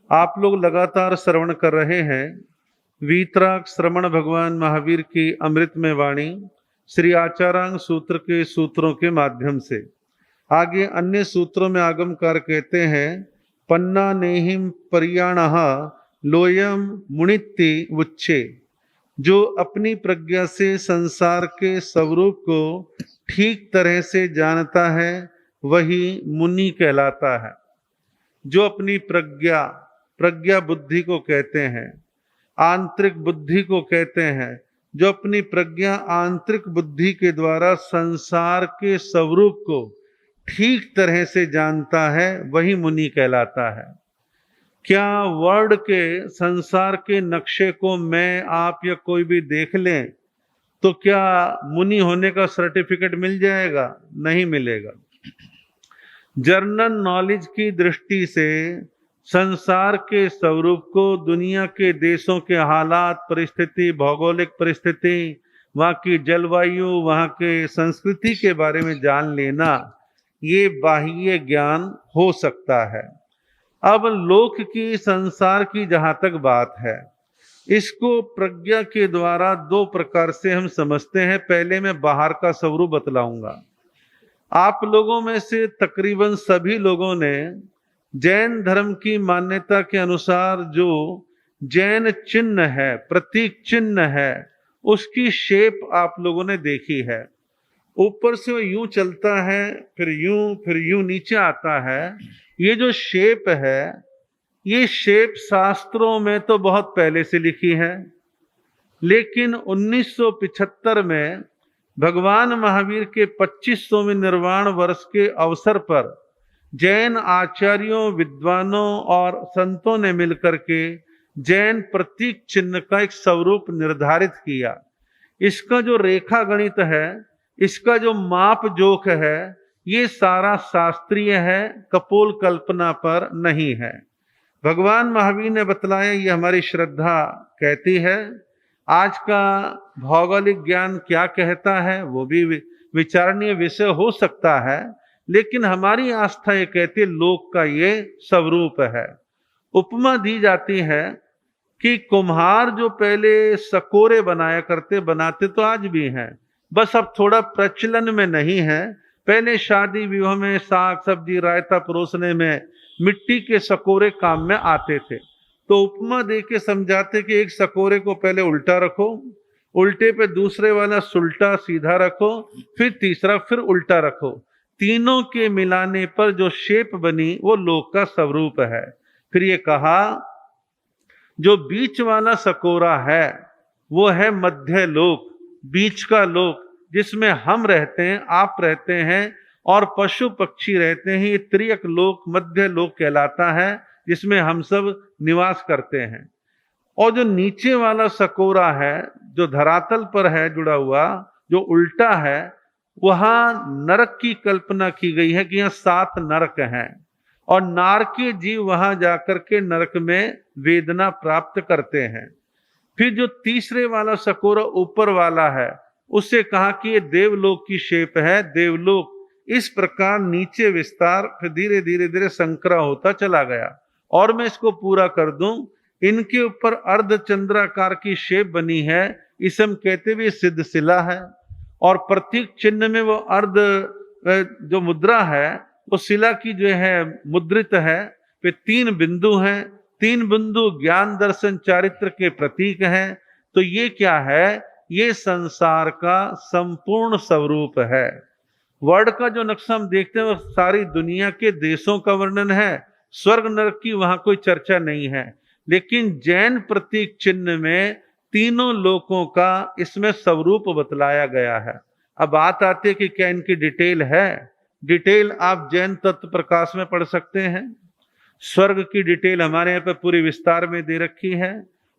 आप लोग लगातार श्रवण कर रहे हैं वीतराग श्रवण भगवान महावीर की अमृतमय वाणी श्री आचारांग सूत्र के सूत्रों के माध्यम से। आगे अन्य सूत्रों में आगमकार कहते हैं, पन्ना नेहिम परियाणः लोयम मुनित्ति उच्चे। जो अपनी प्रज्ञा से संसार के स्वरूप को ठीक तरह से जानता है वही मुनि कहलाता है। जो अपनी प्रज्ञा बुद्धि को कहते हैं, आंतरिक बुद्धि को कहते हैं, जो अपनी प्रज्ञा आंतरिक बुद्धि के द्वारा संसार के स्वरूप को ठीक तरह से जानता है वही मुनि कहलाता है। क्या वर्ल्ड के संसार के नक्शे को मैं आप या कोई भी देख लें तो क्या मुनि होने का सर्टिफिकेट मिल जाएगा? नहीं मिलेगा। जर्नल नॉलेज की दृष्टि से संसार के स्वरूप को, दुनिया के देशों के हालात, परिस्थिति, भौगोलिक परिस्थिति, वहाँ की जलवायु, वहाँ के संस्कृति के बारे में जान लेना, ये बाह्य ज्ञान हो सकता है। अब लोक की, संसार की जहाँ तक बात है, इसको प्रज्ञा के द्वारा दो प्रकार से हम समझते हैं। पहले मैं बाहर का स्वरूप बतलाऊंगा। आप लोगों में से तकरीबन सभी लोगों ने जैन धर्म की मान्यता के अनुसार जो जैन चिन्ह है, प्रतीक चिन्ह है, उसकी शेप आप लोगों ने देखी है। ऊपर से वो यूं चलता है, फिर यूं नीचे आता है। ये जो शेप है, ये शेप शास्त्रों में तो बहुत पहले से लिखी है, लेकिन 1975 में भगवान महावीर के 25वें निर्वाण वर्ष के अवसर पर जैन आचार्यों, विद्वानों और संतों ने मिलकर के जैन प्रतीक चिन्ह का एक स्वरूप निर्धारित किया। इसका जो रेखा गणित है, इसका जो माप जोख है, ये सारा शास्त्रीय है, कपोल कल्पना पर नहीं है। भगवान महावीर ने बतलाया, ये हमारी श्रद्धा कहती है। आज का भौगोलिक ज्ञान क्या कहता है वो भी विचारणीय विषय हो सकता है, लेकिन हमारी आस्था ये कहती है लोक का ये स्वरूप है। उपमा दी जाती है कि कुम्हार जो पहले सकोरे बनाते तो आज भी हैं, बस अब थोड़ा प्रचलन में नहीं है। पहले शादी विवाह में साग सब्जी रायता परोसने में मिट्टी के सकोरे काम में आते थे। तो उपमा दे के समझाते कि एक सकोरे को पहले उल्टा रखो, उल्टे पे दूसरे वाला सुल्टा सीधा रखो, फिर तीसरा फिर उल्टा रखो। तीनों के मिलाने पर जो शेप बनी वो लोक का स्वरूप है। फिर ये कहा, जो बीच वाला सकोरा है वो है मध्य लोक, बीच का लोक, जिसमें हम रहते हैं, आप रहते हैं और पशु पक्षी रहते हैं। ये त्रियक लोक, मध्य लोक कहलाता है, जिसमें हम सब निवास करते हैं। और जो नीचे वाला सकोरा है, जो धरातल पर है जुड़ा हुआ, जो उल्टा है, वहां नरक की कल्पना की गई है कि यहाँ 7 नरक हैं और नारकीय जीव वहां जाकर के नरक में वेदना प्राप्त करते हैं। फिर जो तीसरे वाला सकोरा ऊपर वाला है, उससे कहा कि ये देवलोक की शेप है, देवलोक। इस प्रकार नीचे विस्तार, फिर धीरे धीरे संकरा होता चला गया। और मैं इसको पूरा कर दूं, इनके ऊपर अर्धचंद्राकार की शेप बनी है, इसे हम कहते भी सिद्ध शिला है। और प्रतीक चिन्ह में वो अर्ध जो मुद्रा है, वो शिला की जो है मुद्रित है। फिर 3 बिंदु हैं, 3 बिंदु ज्ञान दर्शन चारित्र के प्रतीक हैं। तो ये क्या है? ये संसार का संपूर्ण स्वरूप है। वर्ल्ड का जो नक्शा हम देखते हैं वो सारी दुनिया के देशों का वर्णन है। स्वर्ग नरक की वहां कोई चर्चा नहीं है, लेकिन जैन प्रतीक चिन्ह में तीनों लोकों का इसमें स्वरूप बतलाया गया है। अब बात आती है कि क्या इनकी डिटेल है? डिटेल आप जैन तत्व प्रकाश में पढ़ सकते हैं। स्वर्ग की डिटेल हमारे यहाँ पे पूरी विस्तार में दे रखी है,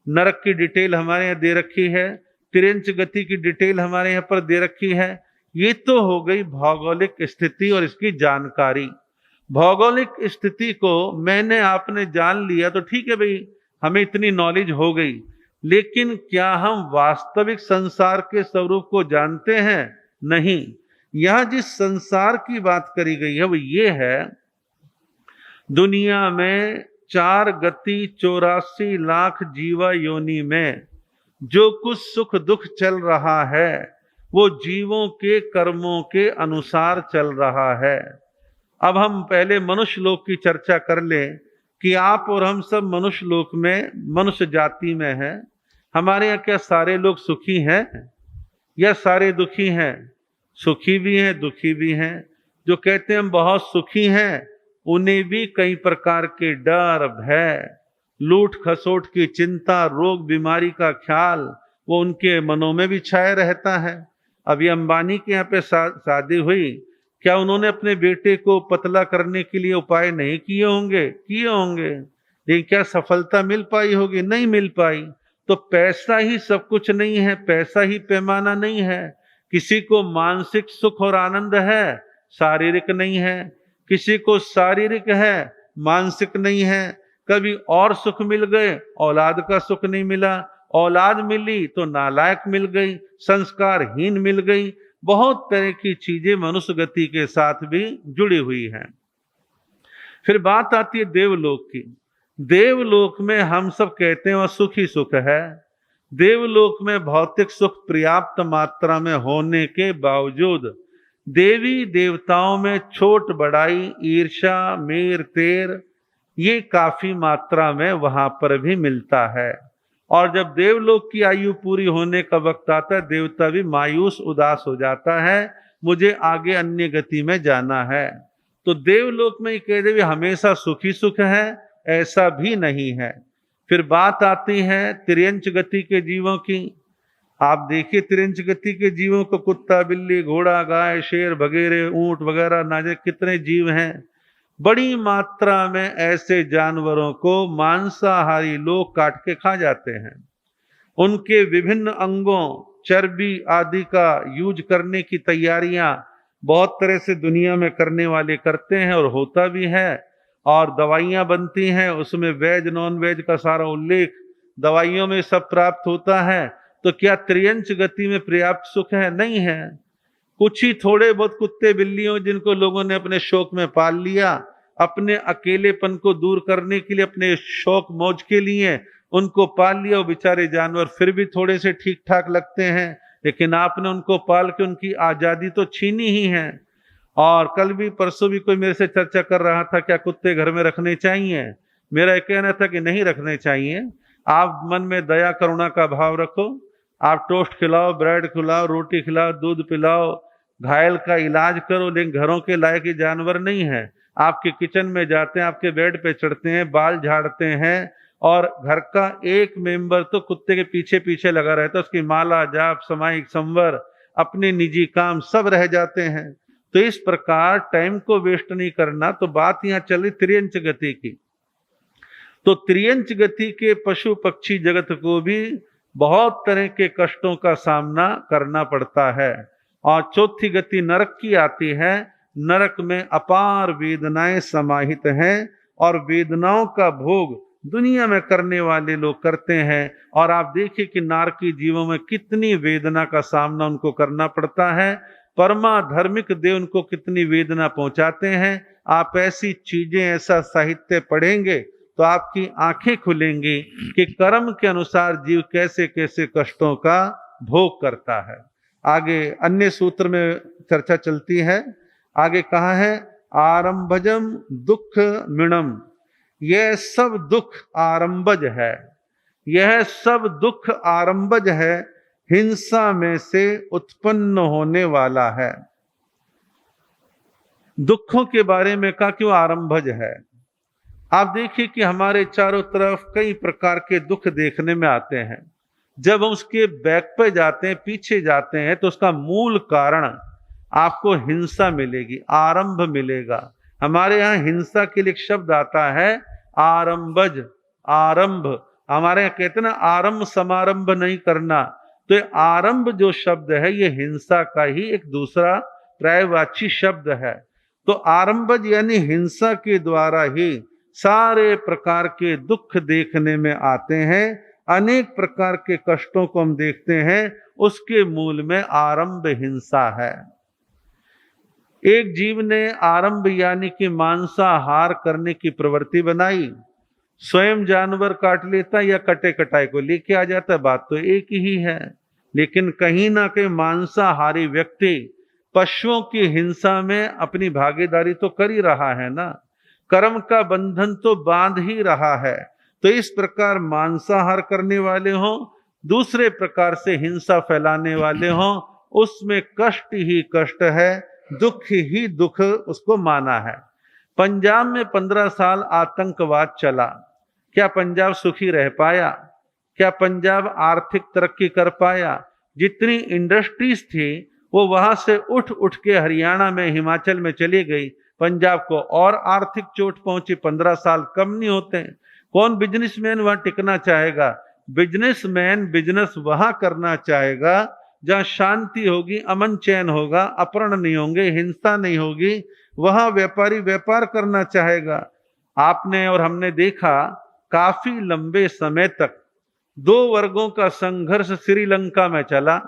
नरक की डिटेल हमारे यहाँ दे रखी है, तिरंच गति की डिटेल हमारे यहाँ पर दे रखी है। ये तो हो गई भौगोलिक स्थिति और इसकी जानकारी। भौगोलिक स्थिति को मैंने आपने जान लिया तो ठीक है भाई, हमें इतनी नॉलेज हो गई, लेकिन क्या हम वास्तविक संसार के स्वरूप को जानते हैं? नहीं। यहां जिस संसार की बात करी गई है वो ये है, दुनिया में 4 गति 84 लाख जीवा योनि में जो कुछ सुख दुख चल रहा है वो जीवों के कर्मों के अनुसार चल रहा है। अब हम पहले मनुष्य लोक की चर्चा कर लें कि आप और हम सब मनुष्य लोक में, मनुष्य जाति में हैं। हमारे यहाँ क्या सारे लोग सुखी हैं या सारे दुखी हैं? सुखी भी हैं, दुखी भी हैं। जो कहते हैं हम बहुत सुखी हैं, उन्हें भी कई प्रकार के डर, भय, लूट खसोट की चिंता, रोग बीमारी का ख्याल वो उनके मनों में भी छाया रहता है। अभी अंबानी के यहाँ पे शादी हुई, क्या उन्होंने अपने बेटे को पतला करने के लिए उपाय नहीं किए होंगे? किए होंगे, लेकिन क्या सफलता मिल पाई होगी? नहीं मिल पाई। तो पैसा ही सब कुछ नहीं है, पैसा ही पैमाना नहीं है। किसी को मानसिक सुख और आनंद है, शारीरिक नहीं है। किसी को शारीरिक है, मानसिक नहीं है। कभी और सुख मिल गए, औलाद का सुख नहीं मिला। औलाद मिली तो नालायक मिल गई, संस्कारहीन मिल गई। बहुत तरह की चीजें मनुष्य गति के साथ भी जुड़ी हुई हैं। फिर बात आती है देवलोक की। देवलोक में हम सब कहते हैं वह सुख ही सुख है। देवलोक में भौतिक सुख पर्याप्त मात्रा में होने के बावजूद देवी देवताओं में छोट बड़ाई, ईर्ष्या, मेर तेर ये काफी मात्रा में वहां पर भी मिलता है। और जब देवलोक की आयु पूरी होने का वक्त आता है, देवता भी मायूस उदास हो जाता है, मुझे आगे अन्य गति में जाना है। तो देवलोक में कह दे हमेशा सुखी सुख है, ऐसा भी नहीं है। फिर बात आती है तिर्यंच गति के जीवों की। आप देखिए तिर्यंच गति के जीवों को, कुत्ता, बिल्ली, घोड़ा, गाय, शेर वगैरह, ऊंट वगैरह, ना जाने कितने जीव हैं। बड़ी मात्रा में ऐसे जानवरों को मांसाहारी लोग काट के खा जाते हैं। उनके विभिन्न अंगों, चर्बी आदि का यूज करने की तैयारियां बहुत तरह से दुनिया में करने वाले करते हैं और होता भी है। और दवाइयां बनती हैं, उसमें वेज नॉन वेज का सारा उल्लेख दवाइयों में सब प्राप्त होता है। तो क्या त्रियंच गति में पर्याप्त सुख है? नहीं है। कुछ ही थोड़े बहुत कुत्ते बिल्लियों जिनको लोगों ने अपने शौक में पाल लिया, अपने अकेलेपन को दूर करने के लिए, अपने शौक मौज के लिए उनको पाल लिया। वो बेचारे जानवर फिर भी थोड़े से ठीक ठाक लगते हैं, लेकिन आपने उनको पाल के उनकी आजादी तो छीनी ही है। और कल भी परसों भी कोई मेरे से चर्चा कर रहा था क्या कुत्ते घर में रखने चाहिए। मेरा एक कहना था कि नहीं रखने चाहिए। आप मन में दया करुणा का भाव रखो। आप टोस्ट खिलाओ, ब्रेड खिलाओ, रोटी खिलाओ, दूध पिलाओ, घायल का इलाज करो, लेकिन घरों के लायक ही जानवर नहीं है। आपके किचन में जाते हैं, आपके बेड पे चढ़ते हैं, बाल झाड़ते हैं, और घर का एक मेंबर तो कुत्ते के पीछे पीछे लगा रहता है। उसकी माला जाप, सामायिक संवर, अपने निजी काम सब रह जाते हैं। तो इस प्रकार टाइम को वेस्ट नहीं करना। तो बात यहाँ चली त्रियंच गति की। तो त्रियंच गति के पशु पक्षी जगत को भी बहुत तरह के कष्टों का सामना करना पड़ता है। और चौथी गति नरक की आती है। नरक में अपार वेदनाएं समाहित हैं, और वेदनाओं का भोग दुनिया में करने वाले लोग करते हैं। और आप देखिए कि नारकी जीवों में कितनी वेदना का सामना उनको करना पड़ता है। परमा धार्मिक देव उनको कितनी वेदना पहुंचाते हैं। आप ऐसी चीजें, ऐसा साहित्य पढ़ेंगे तो आपकी आंखें खुलेंगी कि कर्म के अनुसार जीव कैसे कैसे कष्टों का भोग करता है। आगे अन्य सूत्र में चर्चा चलती है। आगे कहा है आरंभजम दुख मिणम। यह सब दुख आरंभज है, यह सब दुख आरंभज है, हिंसा में से उत्पन्न होने वाला है। दुखों के बारे में कहा क्यों आरंभज है। आप देखिए कि हमारे चारों तरफ कई प्रकार के दुख देखने में आते हैं। जब हम उसके बैक पे जाते हैं, पीछे जाते हैं, तो उसका मूल कारण आपको हिंसा मिलेगी, आरंभ मिलेगा। हमारे यहाँ हिंसा के लिए एक शब्द आता है आरंभज, आरंभ। हमारे यहाँ कहते हैं ना आरंभ समारंभ नहीं करना। तो आरंभ जो शब्द है ये हिंसा का ही एक दूसरा पर्यायवाची शब्द है। तो आरंभज यानी हिंसा के द्वारा ही सारे प्रकार के दुख देखने में आते हैं। अनेक प्रकार के कष्टों को हम देखते हैं, उसके मूल में आरंभ हिंसा है। एक जीव ने आरंभ यानी कि मांसाहार करने की प्रवृत्ति बनाई, स्वयं जानवर काट लेता या कटे कटाए को लेके आ जाता, बात तो एक ही है। लेकिन कहीं ना कहीं मांसाहारी व्यक्ति पशुओं की हिंसा में अपनी भागीदारी तो कर ही रहा है ना, कर्म का बंधन तो बांध ही रहा है। तो इस प्रकार मांसाहार करने वाले हों, दूसरे प्रकार से हिंसा फैलाने वाले हों, उसमें कष्ट ही कष्ट है, दुख ही दुख उसको माना है। पंजाब में 15 साल आतंकवाद चला, क्या पंजाब सुखी रह पाया? क्या पंजाब आर्थिक तरक्की कर पाया? जितनी इंडस्ट्रीज थी वो वहां से उठ उठ के हरियाणा में, हिमाचल में चली गई। पंजाब को और आर्थिक चोट पहुंची। 15 साल कम नहीं होते। कौन बिजनेसमैन वहां टिकना चाहेगा? बिजनेसमैन बिजनेस वहां करना चाहेगा जहां शांति होगी, अमन चैन होगा, अपहरण नहीं होंगे, हिंसा नहीं होगी, वहां व्यापारी व्यापार करना चाहेगा। आपने और हमने देखा काफी लंबे समय तक दो वर्गों का संघर्ष श्रीलंका में चला,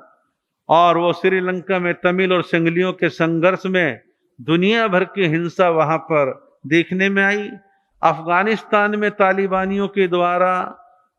और वो श्रीलंका में तमिल और सिंगलियों के संघर्ष में दुनिया भर की हिंसा वहां पर देखने में आई। अफगानिस्तान में तालिबानियों के द्वारा,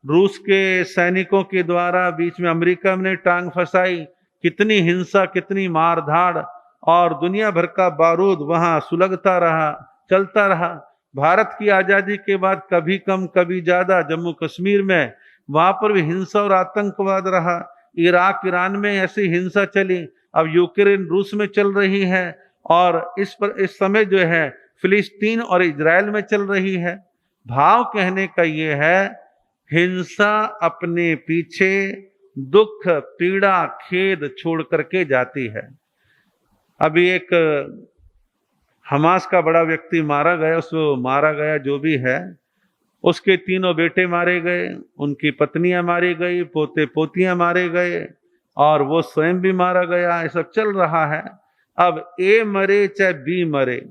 रूस के सैनिकों के द्वारा बीच में अमेरिका ने टांग फंसाई, कितनी हिंसा, कितनी मारधाड़, और दुनिया भर का बारूद वहां सुलगता रहा, चलता रहा। भारत की आजादी के बाद कभी कम कभी ज्यादा जम्मू कश्मीर में वहां पर भी हिंसा और आतंकवाद रहा। इराक ईरान में ऐसी हिंसा चली, अब यूक्रेन रूस में चल रही है, और इस समय जो है फिलिस्तीन और इजराइल में चल रही है। भाव कहने का ये है, हिंसा अपने पीछे दुख, पीड़ा, खेद छोड़ करके जाती है। अभी एक हमास का बड़ा व्यक्ति मारा गया, उसको मारा गया जो भी है, उसके तीनों बेटे मारे गए, उनकी पत्नियां मारी गई, पोते पोतियां मारे गए, और वो स्वयं भी मारा गया। ये सब चल रहा है। अब ए मरे चाहे बी मरे,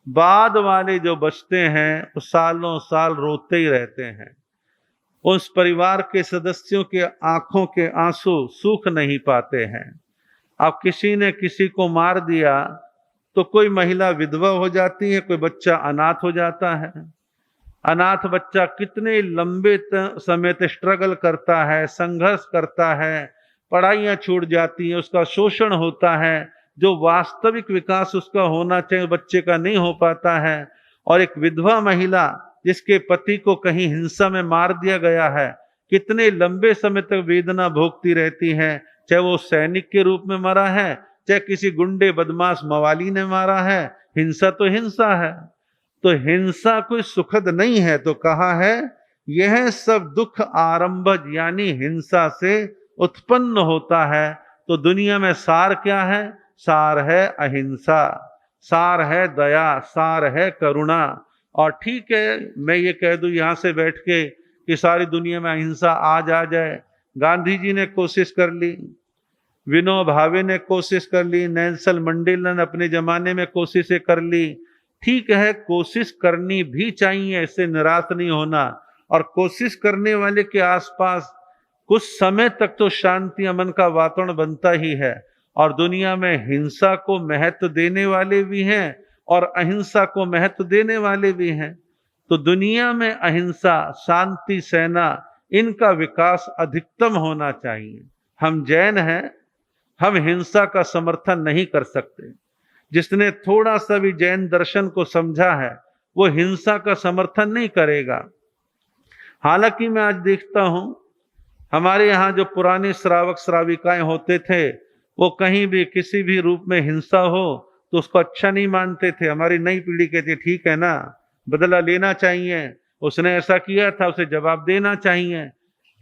बाद वाले जो बचते हैं वो सालों साल रोते ही रहते हैं। उस परिवार के सदस्यों के आंखों के आंसू सूख नहीं पाते हैं। अब किसी ने किसी को मार दिया तो कोई महिला विधवा हो जाती है, कोई बच्चा अनाथ हो जाता है। अनाथ बच्चा कितने लंबे समय तक स्ट्रगल करता है, संघर्ष करता है, पढ़ाइयां छूट जाती हैं, उसका शोषण होता है, जो वास्तविक विकास उसका होना चाहिए बच्चे का नहीं हो पाता है। और एक विधवा महिला जिसके पति को कहीं हिंसा में मार दिया गया है, कितने लंबे समय तक वेदना भोगती रहती है, चाहे वो सैनिक के रूप में मरा है, चाहे किसी गुंडे बदमाश मवाली ने मारा है। हिंसा तो हिंसा है। तो हिंसा कोई सुखद नहीं है। तो कहा है यह सब दुख आरंभज, यानी हिंसा से उत्पन्न होता है। तो दुनिया में सार क्या है? सार है अहिंसा, सार है दया, सार है करुणा। और ठीक है, मैं ये कह दूं यहां से बैठ के कि सारी दुनिया में अहिंसा आज आ जाए। गांधी जी ने कोशिश कर ली, विनोबा भावे ने कोशिश कर ली, नेल्सन मंडेला ने अपने जमाने में कोशिशें कर ली। ठीक है, कोशिश करनी भी चाहिए, इससे निराश नहीं होना। और कोशिश करने वाले के आसपास कुछ समय तक तो शांति अमन का वातावरण बनता ही है। और दुनिया में हिंसा को महत्व देने वाले भी हैं और अहिंसा को महत्व देने वाले भी हैं। तो दुनिया में अहिंसा, शांति सेना, इनका विकास अधिकतम होना चाहिए। हम जैन हैं, हम हिंसा का समर्थन नहीं कर सकते। जिसने थोड़ा सा भी जैन दर्शन को समझा है वो हिंसा का समर्थन नहीं करेगा। हालांकि मैं आज देखता हूं हमारे यहाँ जो पुराने श्रावक श्राविकाएं होते थे, वो कहीं भी किसी भी रूप में हिंसा हो तो उसको अच्छा नहीं मानते थे। हमारी नई पीढ़ी कहती ठीक है ना, बदला लेना चाहिए, उसने ऐसा किया था, उसे जवाब देना चाहिए।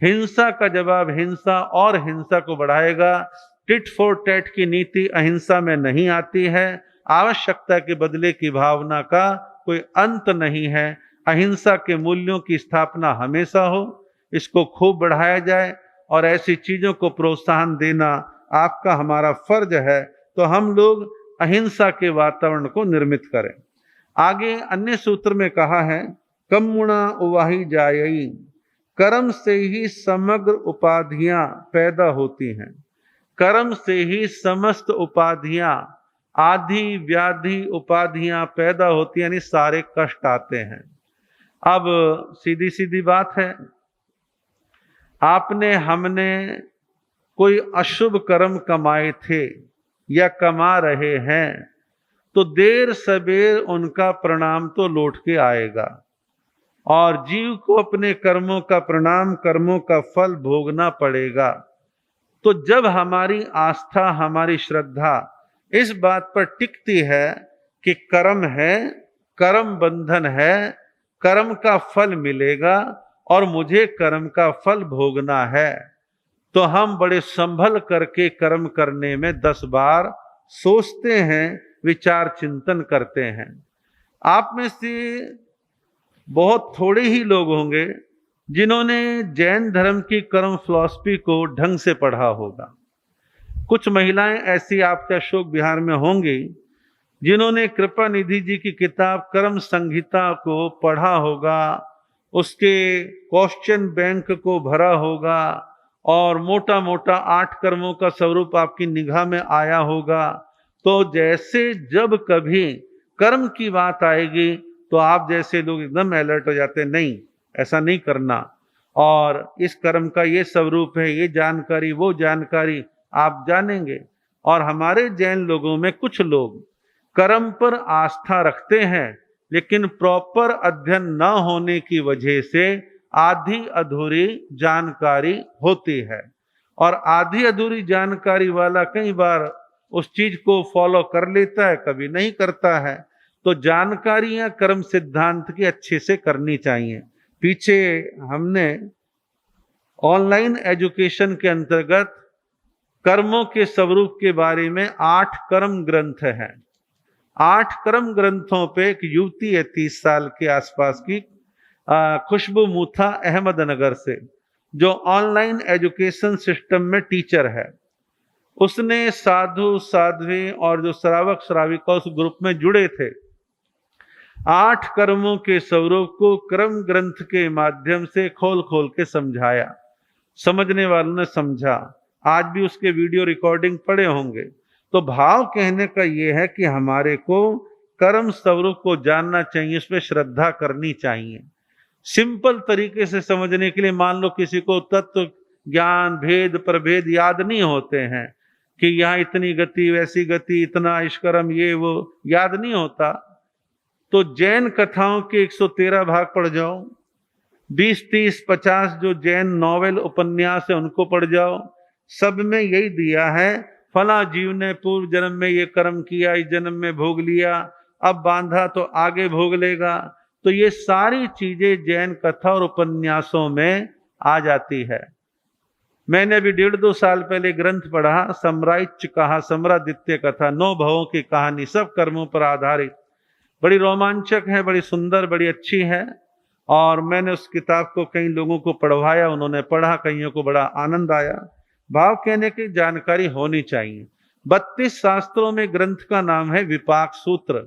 हिंसा का जवाब हिंसा और हिंसा को बढ़ाएगा। टिट फॉर टैट की नीति अहिंसा में नहीं आती है। आवश्यकता के बदले की भावना का कोई अंत नहीं है। अहिंसा के मूल्यों की स्थापना हमेशा हो, इसको खूब बढ़ाया जाए, और ऐसी चीजों को प्रोत्साहन देना आपका हमारा फर्ज है। तो हम लोग अहिंसा के वातावरण को निर्मित करें। आगे अन्य सूत्र में कहा है, कम्मुणा उवाही जायई, कर्म से ही समग्र उपाधियां पैदा होती हैं। कर्म से ही समस्त उपाधियां, आदि व्याधि उपाधियां पैदा होती हैं, यानी सारे कष्ट आते हैं। अब सीधी सीधी बात है, आपने हमने कोई अशुभ कर्म कमाए थे या कमा रहे हैं तो देर सबेर उनका प्रणाम तो लौट के आएगा और जीव को अपने कर्मों का प्रणाम, कर्मों का फल भोगना पड़ेगा। तो जब हमारी आस्था, हमारी श्रद्धा इस बात पर टिकती है कि कर्म है, कर्म बंधन है, कर्म का फल मिलेगा और मुझे कर्म का फल भोगना है, तो हम बड़े संभल करके कर्म करने में 10 बार सोचते हैं, विचार चिंतन करते हैं। आप में से बहुत थोड़े ही लोग होंगे जिन्होंने जैन धर्म की कर्म फिलॉसफी को ढंग से पढ़ा होगा। कुछ महिलाएं ऐसी आपके अशोक बिहार में होंगी जिन्होंने कृपा निधि जी की किताब कर्म संहिता को पढ़ा होगा, उसके क्वेश्चन बैंक को भरा होगा और मोटा मोटा 8 कर्मों का स्वरूप आपकी निगाह में आया होगा। तो जैसे जब कभी कर्म की बात आएगी तो आप जैसे लोग एकदम अलर्ट हो जाते हैं, नहीं ऐसा नहीं करना, और इस कर्म का ये स्वरूप है, ये जानकारी, वो जानकारी आप जानेंगे। और हमारे जैन लोगों में कुछ लोग कर्म पर आस्था रखते हैं लेकिन प्रॉपर अध्ययन न होने की वजह से आधी अधूरी जानकारी होती है, और आधी अधूरी जानकारी वाला कई बार उस चीज को फॉलो कर लेता है, कभी नहीं करता है। तो जानकारियां कर्म सिद्धांत की अच्छे से करनी चाहिए। पीछे हमने ऑनलाइन एजुकेशन के अंतर्गत कर्मों के स्वरूप के बारे में 8 कर्म ग्रंथ हैं। 8 कर्म ग्रंथों पे एक युवती है 30 साल के आसपास की, खुशबू मूथा अहमदनगर से, जो ऑनलाइन एजुकेशन सिस्टम में टीचर है। उसने साधु साध्वी और जो श्रावक श्राविका उस ग्रुप में जुड़े थे 8 कर्मों के स्वरूप को कर्म ग्रंथ के माध्यम से खोल खोल के समझाया। समझने वालों ने समझा, आज भी उसके वीडियो रिकॉर्डिंग पड़े होंगे। तो भाव कहने का यह है कि हमारे को कर्म स्वरूप को जानना चाहिए, उस पर श्रद्धा करनी चाहिए। सिंपल तरीके से समझने के लिए, मान लो किसी को तत्व ज्ञान, भेद प्रभेद याद नहीं होते हैं कि यहाँ इतनी गति, वैसी गति, इतना इश्कर्म, ये वो याद नहीं होता, तो जैन कथाओं के 113 भाग पढ़ जाओ, 20, 30, 50 जो जैन नॉवेल उपन्यास है उनको पढ़ जाओ। सब में यही दिया है, फला जीव ने पूर्व जन्म में ये कर्म किया, इस जन्म में भोग लिया, अब बांधा तो आगे भोग लेगा। तो ये सारी चीजें जैन कथा और उपन्यासों में आ जाती है। मैंने अभी 1.5-2 साल पहले ग्रंथ पढ़ा, सम्राट कहा सम्रादित्य कथा, 9 भवों की कहानी, सब कर्मों पर आधारित, बड़ी रोमांचक है, बड़ी सुंदर, बड़ी अच्छी है। और मैंने उस किताब को कई लोगों को पढ़वाया, उन्होंने पढ़ा, कईयों को बड़ा आनंद आया। भाव कहने की जानकारी होनी चाहिए। 32 शास्त्रों में ग्रंथ का नाम है विपाक सूत्र।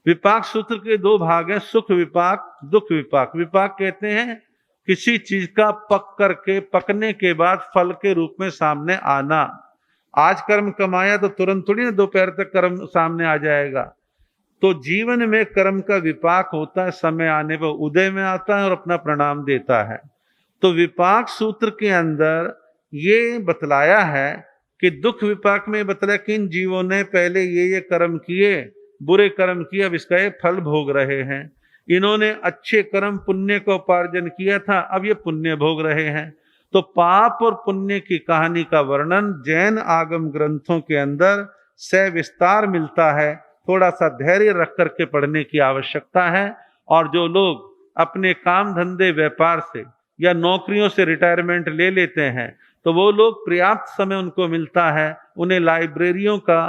विपाक सूत्र के 2 भाग हैं, सुख विपाक, दुख विपाक। विपाक कहते हैं किसी चीज का पक करके, पकने के बाद फल के रूप में सामने आना। आज कर्म कमाया तो तुरंत थोड़ी ना दोपहर तक कर्म सामने आ जाएगा। तो जीवन में कर्म का विपाक होता है, समय आने पर उदय में आता है और अपना प्रणाम देता है। तो विपाक सूत्र के अंदर ये बतलाया है कि दुख विपाक में बतलाया किन जीवों ने पहले ये कर्म किए, बुरे कर्म किए, अब इसका ये फल भोग रहे हैं। इन्होंने अच्छे कर्म पुण्य का उपार्जन किया था, अब ये पुण्य भोग रहे हैं। तो पाप और पुण्य की कहानी का वर्णन जैन आगम ग्रंथों के अंदर सविस्तार मिलता है। थोड़ा सा धैर्य रख करके पढ़ने की आवश्यकता है। और जो लोग अपने काम धंधे व्यापार से या नौकरियों से रिटायरमेंट ले लेते हैं तो वो लोग पर्याप्त समय उनको मिलता है, उन्हें लाइब्रेरियों का,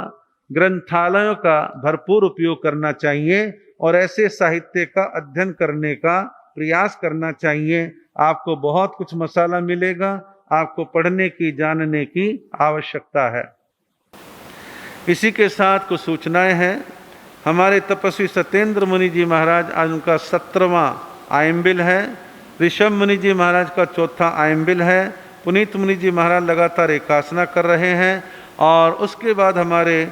ग्रंथालयों का भरपूर उपयोग करना चाहिए और ऐसे साहित्य का अध्ययन करने का प्रयास करना चाहिए। आपको बहुत कुछ मसाला मिलेगा, आपको पढ़ने की, जानने की आवश्यकता है। इसी के साथ कुछ सूचनाएं हैं। हमारे तपस्वी सत्येंद्र मुनि जी महाराज, आज उनका 17वां आयम्बिल है। ऋषभ मुनि जी महाराज का 4था आयम्बिल है। पुनीत मुनि जी महाराज लगातार एकासना कर रहे हैं। और उसके बाद हमारे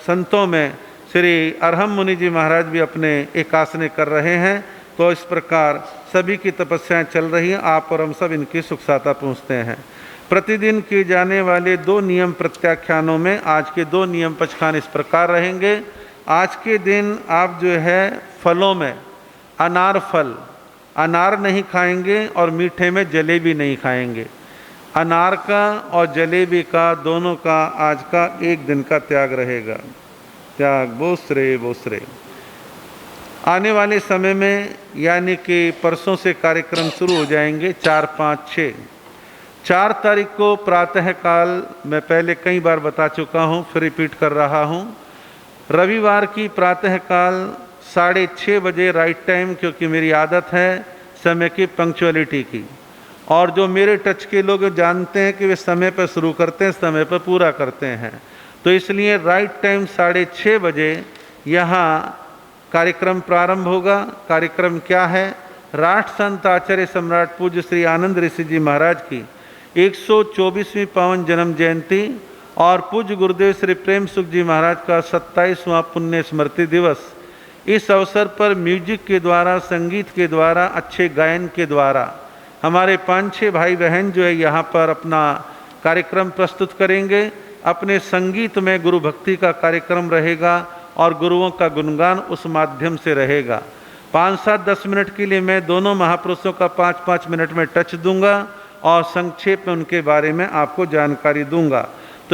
संतों में श्री अरहम मुनि जी महाराज भी अपने एकासने कर रहे हैं। तो इस प्रकार सभी की तपस्याएं चल रही हैं, आप और हम सब इनकी सुख साता पहुँचते हैं। प्रतिदिन किए जाने वाले 2 नियम प्रत्याख्यानों में आज के 2 नियम पचखान इस प्रकार रहेंगे। आज के दिन आप जो है फलों में अनार फल, अनार नहीं खाएंगे और मीठे में जलेबी नहीं खाएंगे। अनार का और जलेबी का दोनों का आज का 1 दिन का त्याग रहेगा। त्याग बोसरे बोसरे। आने वाले समय में यानी कि परसों से कार्यक्रम शुरू हो जाएंगे 4, 5, 6। 4 तारीख को प्रातः काल मैं पहले कई बार बता चुका हूँ, फिर रिपीट कर रहा हूँ। रविवार की प्रातः काल 6:30 बजे राइट टाइम, क्योंकि मेरी आदत है समय की पंक्चुअलिटी की, और जो मेरे टच के लोग जानते हैं कि वे समय पर शुरू करते हैं, समय पर पूरा करते हैं, तो इसलिए राइट टाइम 6:30 बजे यहाँ कार्यक्रम प्रारंभ होगा। कार्यक्रम क्या है? राष्ट्र संत आचार्य सम्राट पूज्य श्री आनंद ऋषि जी महाराज की 124वीं पावन जन्म जयंती और पूज्य गुरुदेव श्री प्रेम सुख जी महाराज का 27वां पुण्य स्मृति दिवस। इस अवसर पर म्यूजिक के द्वारा, संगीत के द्वारा, अच्छे गायन के द्वारा हमारे 5-6 भाई बहन जो है यहाँ पर अपना कार्यक्रम प्रस्तुत करेंगे। अपने संगीत में गुरु भक्ति का कार्यक्रम रहेगा और गुरुओं का गुणगान उस माध्यम से रहेगा। 5-7-10 मिनट के लिए मैं दोनों महापुरुषों का 5-5 मिनट में टच दूंगा और संक्षेप में उनके बारे में आपको जानकारी दूंगा।